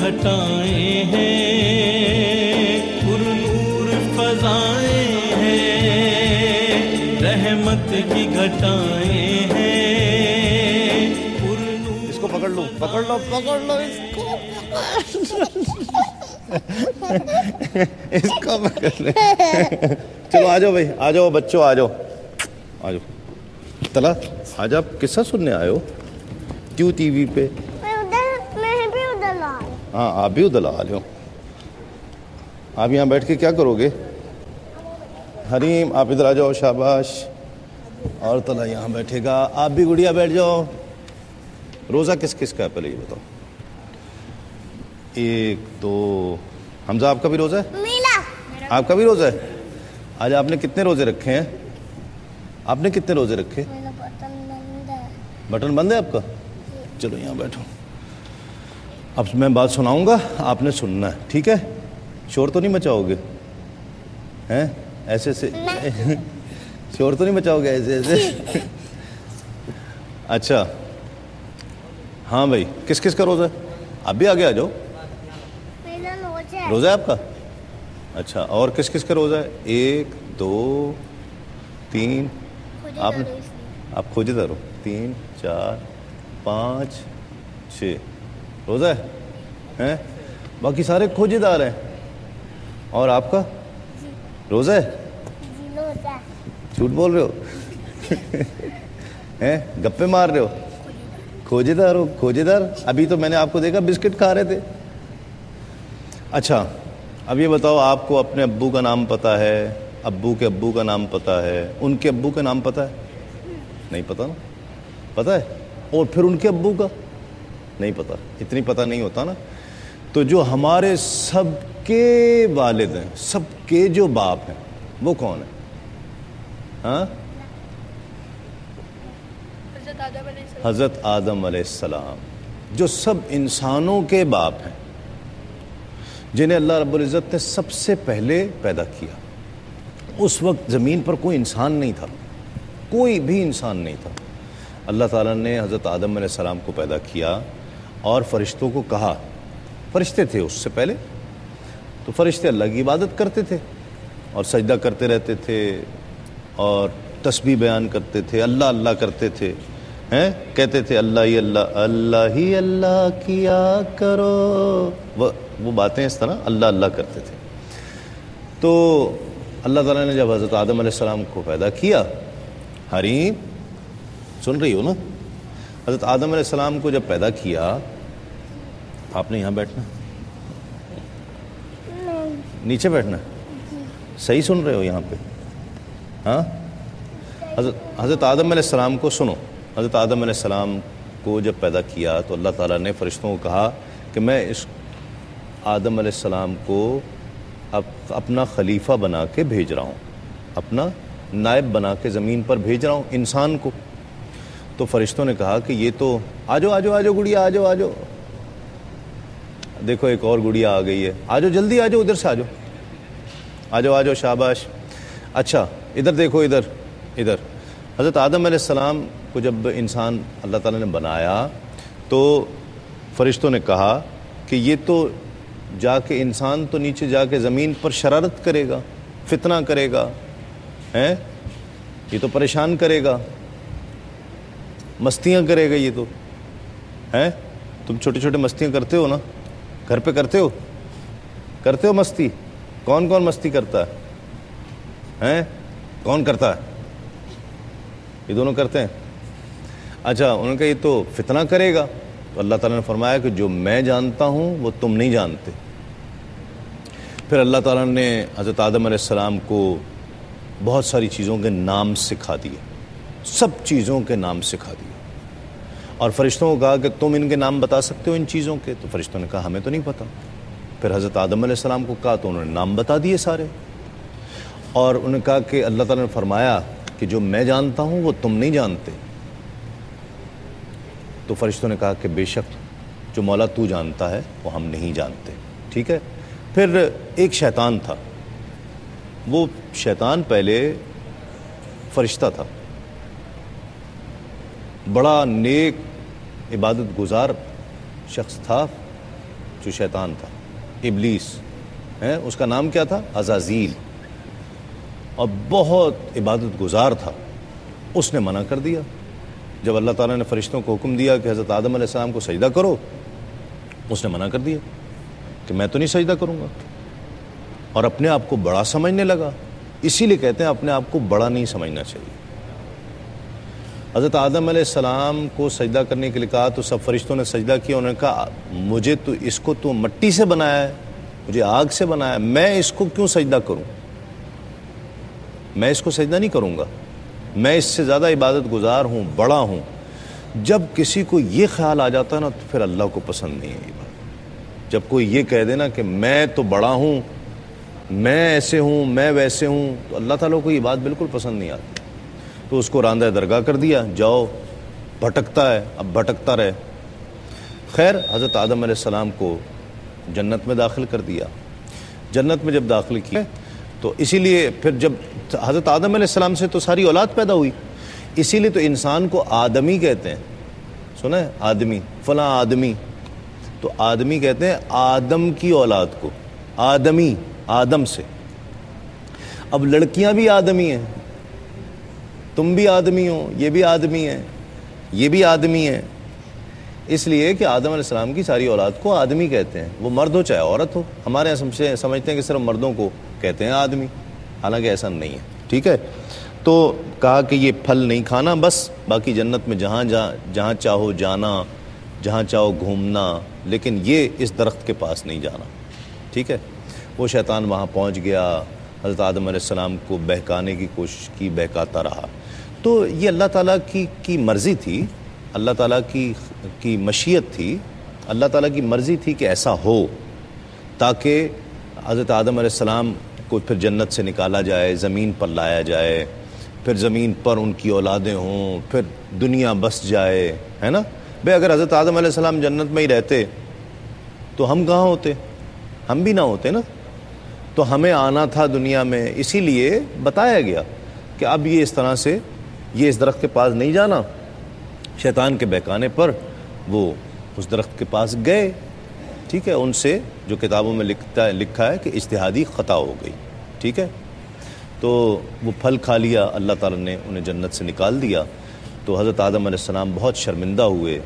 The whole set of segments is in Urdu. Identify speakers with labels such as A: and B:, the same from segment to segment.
A: گھٹائیں ہیں، پر نور فضائیں ہیں، رحمت کی گھٹائیں ہیں، پر نور.
B: اس کو پکڑ لو، پکڑ لو، پکڑ لو اس کو، اس کو پکڑ لو. چلو آ جاؤ بھائی، آ جاؤ بچوں، آ جاؤ، آ جاؤ. طلعت آج آپ قصہ سننے آئے ہو کیوں ٹی وی پہ؟ ہاں آپ بھی ادھر آ ہو. آپ یہاں بیٹھ کے کیا کرو گے؟ حریم آپ ادھر آ جاؤ، شاباش. اور طلعت یہاں بیٹھے گا، آپ بھی گڑیا بیٹھ جاؤ. روزہ کس کس کا ہے پہلے یہ بتاؤ؟ 1 2 حمزہ آپ کا بھی روزہ ہے؟ آپ کا بھی روزہ ہے؟ آج آپ نے کتنے روزے رکھے ہیں؟ آپ نے کتنے روزے رکھے؟ بٹن بند ہے آپ کا؟ چلو یہاں بیٹھو. اب میں بات سناؤں گا، آپ نے سننا ہے، ٹھیک ہے؟ شور تو نہیں مچاؤ گے ہیں ایسے سے؟ شور تو نہیں مچاؤ گے ایسے ایسے؟ اچھا ہاں بھائی، کس کس کا روزہ ہے؟ آپ بھی آگے آ جاؤ. روزہ ہے آپ کا؟ اچھا، اور کس کس کا روزہ ہے؟ 1 2 3 آپ کھوجدار ہو. 3 4 5 6 روزہ ہے؟ باقی سارے کھوجدار ہیں. اور آپ کا روزہ ہے؟ جھوٹ بول رہے ہو؟ گپے مار رہے ہو؟ کھوجدار ہو؟ کھوجدار؟ ابھی تو میں نے آپ کو دیکھا بسکٹ کھا رہے تھے. اچھا اب یہ بتاؤ، آپ کو اپنے ابو کا نام پتہ ہے؟ ابو کے ابو کا نام پتہ ہے؟ ان کے ابو کا نام پتہ ہے؟ نہیں پتہ نا؟ پتہ ہے؟ اور پھر ان کے ابو کا نہیں پتہ؟ اتنی پتہ نہیں ہوتا نا. تو جو ہمارے سب کے والد ہیں، سب کے جو باپ ہیں، وہ کون ہیں؟ ہاں، حضرت آدم علیہ السلام، جو سب انسانوں کے باپ ہیں، جنہیں اللہ رب العزت نے سب سے پہلے پیدا کیا. اس وقت زمین پر کوئی انسان نہیں تھا، کوئی بھی انسان نہیں تھا. اللہ تعالیٰ نے حضرت آدم علیہ السلام کو پیدا کیا اور فرشتوں کو کہا، فرشتے تھے اس سے پہلے، تو فرشتے اللہ کی عبادت کرتے تھے اور سجدہ کرتے رہتے تھے اور تسبیح بیان کرتے تھے، اللہ اللہ کرتے تھے، کہتے تھے اللہ ہی اللہ، اللہ ہی اللہ کیا کرو. وہ باتیں اس طرح اللہ اللہ کرتے تھے. تو اللہ تعالیٰ نے جب حضرت آدم علیہ السلام کو پیدا کیا، حریم سن رہی ہو نا؟ حضرت آدم علیہ السلام کو جب پیدا کیا، آپ نے یہاں بیٹھنا، نیچے بیٹھنا، صحیح سن رہے ہو یہاں پہ؟ ہاں، حضرت آدم علیہ السلام کو سنو. حضرت آدم علیہ السلام کو جب پیدا کیا تو اللہ تعالیٰ نے فرشتوں کو کہا کہ میں اس آدم علیہ السلام کو اپنا خلیفہ بنا کے بھیج رہا ہوں، اپنا نائب بنا کے زمین پر بھیج رہا ہوں انسان کو. تو فرشتوں نے کہا کہ یہ تو آ جاؤ آ جاؤ آ جاؤ گڑیا، آ جاؤ آ جاؤ. دیکھو ایک اور گڑیا آ گئی ہے، آ جاؤ جلدی آ جاؤ، ادھر سے آ جاؤ، آ جاؤ آ جاؤ، شاباش. اچھا ادھر دیکھو، ادھر ادھر. حضرت آدم علیہ السلام کو جب انسان اللہ تعالیٰ نے بنایا تو فرشتوں نے کہا کہ یہ تو جا کے انسان تو نیچے جا کے زمین پر شرارت کرے گا، فتنہ کرے گا، یہ تو پریشان کرے گا، مستیاں کرے گا. یہ تو تم چھوٹے چھوٹے مستیاں کرتے ہو نا، گھر پہ کرتے ہو مستی؟ کون کون مستی کرتا ہے؟ کون کرتا ہے؟ یہ دونوں کرتے ہیں. اچھا انہوں نے کہا یہ تو فتنہ کرے گا. تو اللہ تعالیٰ نے فرمایا کہ جو میں جانتا ہوں وہ تم نہیں جانتے. پھر اللہ تعالیٰ نے حضرت آدم علیہ السلام کو بہت ساری چیزوں کے نام سکھا دیے، سب چیزوں کے نام سکھا دیے. اور فرشتوں کو کہا کہ تم ان کے نام بتا سکتے ہو ان چیزوں کے؟ تو فرشتوں نے کہا ہمیں تو نہیں پتہ. پھر حضرت آدم علیہ السلام کو کہا تو انہوں نے نام بتا دیے سارے. اور انہوں نے کہا کہ اللہ تعالیٰ نے فرمایا کہ جو میں جانتا ہوں وہ تم نہیں جانتے. تو فرشتوں نے کہا کہ بے شک جو مولا تو جانتا ہے وہ ہم نہیں جانتے. ٹھیک ہے. پھر ایک شیطان تھا، وہ شیطان پہلے فرشتہ تھا، بڑا نیک عبادت گزار شخص تھا، جو شیطان تھا، ابلیس ہے، اس کا نام کیا تھا؟ عزازیل، اور بہت عبادت گزار تھا. اس نے منع کر دیا. جب اللہ تعالیٰ نے فرشتوں کو حکم دیا کہ حضرت آدم علیہ السلام کو سجدہ کرو، اس نے منع کر دیا کہ میں تو نہیں سجدہ کروں گا، اور اپنے آپ کو بڑا سمجھنے لگا. اسی لیے کہتے ہیں اپنے آپ کو بڑا نہیں سمجھنا چاہیے. حضرت آدم علیہ السلام کو سجدہ کرنے کے لیے کہا تو سب فرشتوں نے سجدہ کیا. انہوں نے کہا مجھے تو اس کو تو مٹی سے بنایا ہے، مجھے آگ سے بنایا ہے، میں اس کو کیوں سجدہ کروں؟ میں اس کو سجدہ نہیں کروں گا، میں اس سے زیادہ عبادت گزار ہوں، بڑا ہوں. جب کسی کو یہ خیال آ جاتا ہے نا تو پھر اللہ کو پسند نہیں ہے یہ بات. جب کوئی یہ کہہ دینا کہ میں تو بڑا ہوں، میں ایسے ہوں، میں ویسے ہوں، تو اللہ تعالیٰ کو یہ بات بالکل پسند نہیں آتی. تو اس کو راندہ درگاہ کر دیا، جاؤ بھٹکتا ہے، اب بھٹکتا رہے. خیر حضرت آدم علیہ السلام کو جنت میں داخل کر دیا. جنت میں جب داخل کیا تو اسی لیے پھر جب حضرت آدم علیہ السلام سے تو ساری اولاد پیدا ہوئی، اسی لیے تو انسان کو آدمی کہتے ہیں. سنا ہے؟ آدمی، فلاں آدمی. تو آدمی کہتے ہیں آدم کی اولاد کو، آدمی، آدم سے. اب لڑکیاں بھی آدمی ہیں، تم بھی آدمی ہو، یہ بھی آدمی ہے، یہ بھی آدمی ہے. اس لیے کہ آدم علیہ السلام کی ساری اولاد کو آدمی کہتے ہیں، وہ مرد ہو چاہے عورت ہو. ہمارے یہاں سمجھتے ہیں کہ صرف مردوں کو کہتے ہیں آدمی، حالانکہ ایسا نہیں ہے. ٹھیک ہے؟ تو کہا کہ یہ پھل نہیں کھانا، بس باقی جنت میں جہاں چاہو جانا، جہاں چاہو گھومنا، لیکن یہ اس درخت کے پاس نہیں جانا. ٹھیک ہے؟ وہ شیطان وہاں پہنچ گیا، حضرت آدم علیہ السلام کو بہکانے کی کوشش کی، بہکاتا رہا. تو یہ اللہ تعالیٰ کی مرضی تھی، اللہ تعالیٰ کی مشیت تھی، اللہ تعالیٰ کی مرضی تھی کہ ایسا ہو تاکہ حضرت آدم علیہ السلام کو پھر جنت سے نکالا جائے، زمین پر لایا جائے، پھر زمین پر ان کی اولادیں ہوں، پھر دنیا بس جائے، ہے نا. بھئی اگر حضرت آدم علیہ السلام جنت میں ہی رہتے تو ہم کہاں ہوتے؟ ہم بھی نہ ہوتے نا. تو ہمیں آنا تھا دنیا میں، اسی لیے بتایا گیا کہ اب یہ اس طرح سے یہ اس درخت کے پاس نہیں جانا. شیطان کے بہکانے پر وہ اس درخت کے پاس گئے. ٹھیک ہے؟ ان سے جو کتابوں میں لکھا ہے کہ اجتہادی خطا ہو گئی. ٹھیک ہے؟ تو وہ پھل کھا لیا، اللہ تعالیٰ نے انہیں جنت سے نکال دیا. تو حضرت آدم علیہ السلام بہت شرمندہ ہوئے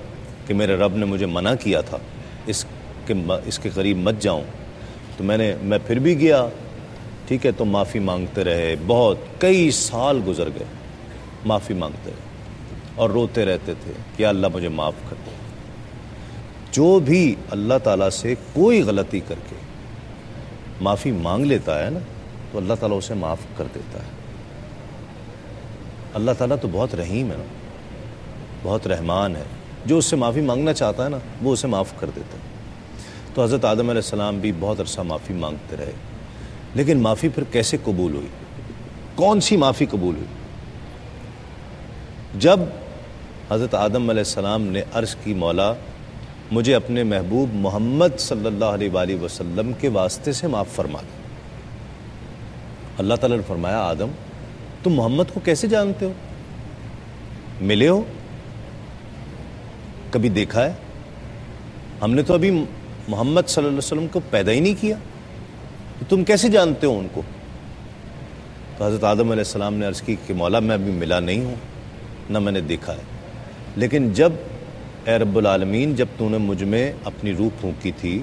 B: کہ میرے رب نے مجھے منع کیا تھا اس کے قریب مت جاؤں، تو میں پھر بھی گیا. ٹھیک ہے؟ تو معافی مانگتے رہے، بہت کئی سال گزر گئے معافی مانگتے رہے اور روتے رہتے تھے کہ اللہ مجھے معاف کر دے. جو بھی اللہ تعالیٰ سے کوئی غلطی کر کے معافی مانگ لیتا ہے نا تو اللہ تعالیٰ اسے معاف کر دیتا ہے. اللہ تعالیٰ تو بہت رحیم ہے نا، بہت رحمان ہے. جو اس سے معافی مانگنا چاہتا ہے نا وہ اسے معاف کر دیتا ہے. تو حضرت آدم علیہ السلام بھی بہت عرصہ معافی مانگتے رہے، لیکن معافی پھر کیسے قبول ہوئی؟ کون سی معافی قبول ہوئی؟ جب حضرت آدم علیہ السلام نے عرض کی مولا مجھے اپنے محبوب محمد صلی اللہ علیہ وآلہ وسلم کے واسطے سے معاف فرما دے. اللہ تعالیٰ نے فرمایا آدم تم محمد کو کیسے جانتے ہو؟ ملے ہو؟ کبھی دیکھا ہے؟ ہم نے تو ابھی محمد صلی اللہ علیہ وسلم کو پیدا ہی نہیں کیا، تم کیسے جانتے ہو ان کو؟ تو حضرت آدم علیہ السلام نے عرض کی کہ مولا میں ابھی ملا نہیں ہوں، نہ میں نے دیکھا ہے، لیکن جب اے رب العالمین جب تو نے مجھ میں اپنی روح پھونکی تھی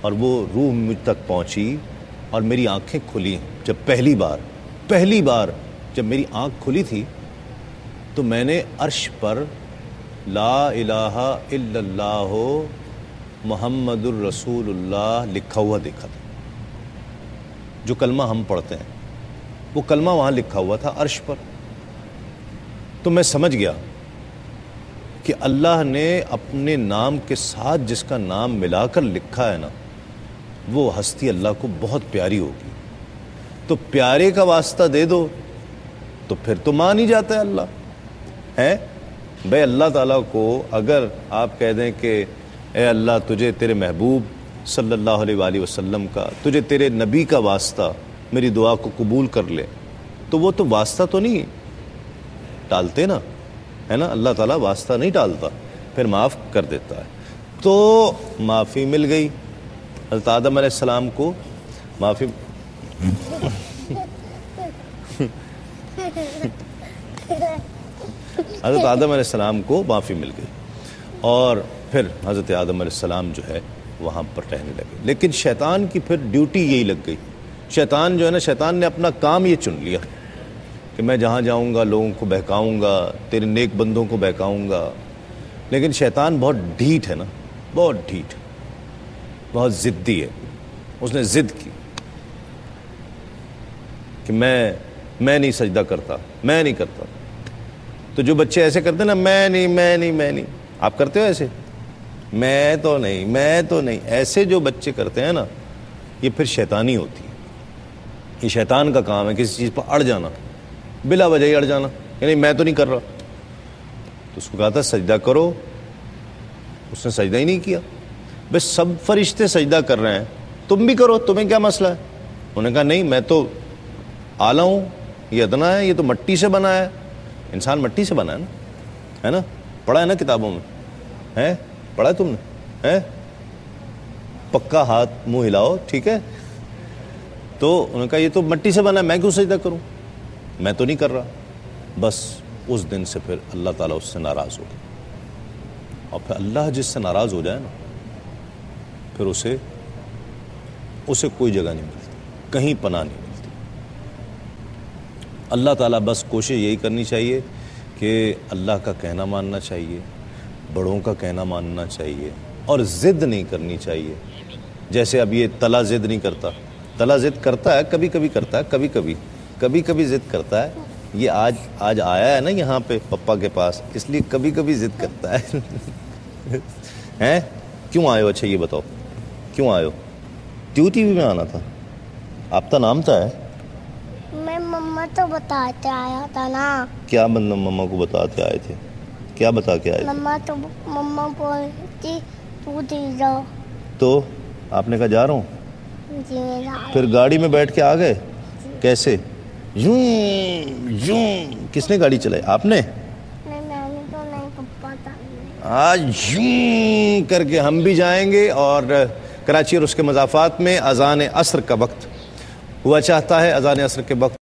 B: اور وہ روح مجھ تک پہنچی اور میری آنکھیں کھلی، جب پہلی بار جب میری آنکھ کھلی تھی تو میں نے عرش پر لا الہ الا اللہ محمد الرسول اللہ لکھا ہوا دیکھا تھا. جو کلمہ ہم پڑھتے ہیں وہ کلمہ وہاں لکھا ہوا تھا عرش پر. تو میں سمجھ گیا کہ اللہ نے اپنے نام کے ساتھ جس کا نام ملا کر لکھا ہے نا وہ ہستی اللہ کو بہت پیاری ہوگی. تو پیارے کا واسطہ دے دو تو پھر تو مان ہی جاتا ہے اللہ ہے. بھائی اللہ تعالیٰ کو اگر آپ کہہ دیں کہ اے اللہ تجھے تیرے محبوب صلی اللہ علیہ وآلہ وسلم کا، تجھے تیرے نبی کا واسطہ میری دعا کو قبول کر لے، تو وہ تو واسطہ تو نہیں ٹالتے نا، ہے نا. اللہ تعالیٰ واسطہ نہیں ٹالتا، پھر معاف کر دیتا ہے. تو معافی مل گئی. حضرت آدم علیہ السلام کو معافی حضرت آدم علیہ السلام کو معافی مل گئی اور پھر حضرت آدم علیہ السلام جو ہے وہاں پر رہنے لگے. لیکن شیطان کی پھر ڈیوٹی یہی لگ گئی. شیطان جو ہے نا، شیطان نے اپنا کام یہ چن لیا کہ میں جہاں جاؤں گا لوگوں کو بہکاؤں گا، تیرے نیک بندوں کو بہکاؤں گا. لیکن شیطان بہت ڈھیٹ ہے نا، بہت ڈھیٹ، بہت ضدی ہے. اس نے ضد کی کہ میں نہیں سجدہ کرتا، میں نہیں کرتا. تو جو بچے ایسے کرتے ہیں نا، میں نہیں، آپ کرتے ہو ایسے؟ میں تو نہیں، ایسے جو بچے کرتے ہیں نا، یہ پھر شیطانی ہوتی ہے. یہ شیطان کا کام ہے کسی چیز پر اڑ جانا، بلا وجہ ہی اڑ جانا، یعنی میں تو نہیں کر رہا. تو اس کو کہا تھا سجدہ کرو، اس نے سجدہ ہی نہیں کیا. بس سب فرشتے سجدہ کر رہے ہیں، تم بھی کرو، تمہیں کیا مسئلہ ہے؟ انہوں نے کہا نہیں، میں تو اعلیٰ ہوں، یہ ادنا ہے، یہ تو مٹی سے بنا ہے. انسان مٹی سے بنا ہے نا؟ پڑھا ہے نا کتابوں میں، ہے پڑھا ہے تم نے؟ ہے پکا ہاتھ منہ ہلاؤ، ٹھیک ہے. تو انہوں نے کہا یہ تو مٹی سے بنا ہے، میں کیوں سجدہ کروں؟ میں تو نہیں کر رہا. بس اس دن سے پھر اللہ تعالیٰ اس سے ناراض ہو گیا. اور پھر اللہ جس سے ناراض ہو جائے نا، پھر اسے کوئی جگہ نہیں ملتی، کہیں پناہ نہیں ملتی. اللہ تعالیٰ بس کوشش یہی کرنی چاہیے کہ اللہ کا کہنا ماننا چاہیے، بڑوں کا کہنا ماننا چاہیے، اور ضد نہیں کرنی چاہیے. جیسے اب یہ تلا ضد نہیں کرتا، تلا ضد کرتا ہے، کبھی کبھی کرتا ہے، کبھی کبھی ضد کرتا ہے. یہ آج آیا ہے نا یہاں پہ پپا کے پاس، اس لیے کبھی کبھی ضد کرتا ہے. ہیں کیوں آئے ہو؟ اچھا یہ بتاؤ کیوں آئے ہو؟ ٹی وی میں آنا تھا. آپ کا نام تھا ہے؟
C: میں مما تو بتاتے آیا تھا نا.
B: کیا بندہ مما کو بتاتے آئے تھے؟ کیا بتا کے آئے تھے؟
C: مما بولتی تو دے جاؤ.
B: تو آپ نے کہا جا رہا ہوں.
C: جی
B: پھر گاڑی میں بیٹھ کے آ گئے؟ کیسے؟ یوں. کس نے گاڑی چلائی؟ آپ نے؟
C: نہیں میں نے تو نہیں، پپا تھا.
B: آج یوں کر کے ہم بھی جائیں گے. اور کراچی اور اس کے مضافات میں اذان عصر کا وقت ہوا چاہتا ہے. اذان عصر کے وقت